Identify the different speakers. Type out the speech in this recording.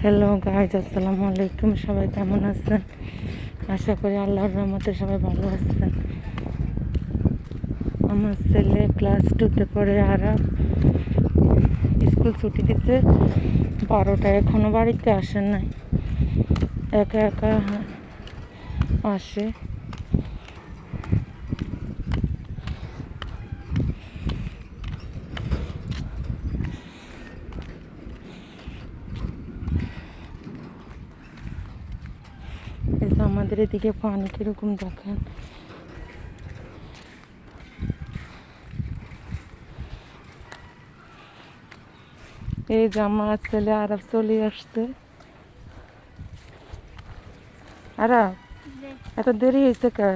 Speaker 1: Hello guys, আসসালামু আলাইকুম। সবাই কেমন আছেন? আশা করি আল্লাহর রহমতে সবাই ভালো আছেন। আমার ছেলে ক্লাস 2-তে পড়ে, আর স্কুল ছুটি দিচ্ছে 12টায়, এখনও বাড়িতে আসেন নাই। একা একা আসে। আমাদের এদিকে পানি কিরকম দেখেন। এই যে আমার ছেলে আরব চলে আসছে। আরব, এত দেরি হয়েছে কে?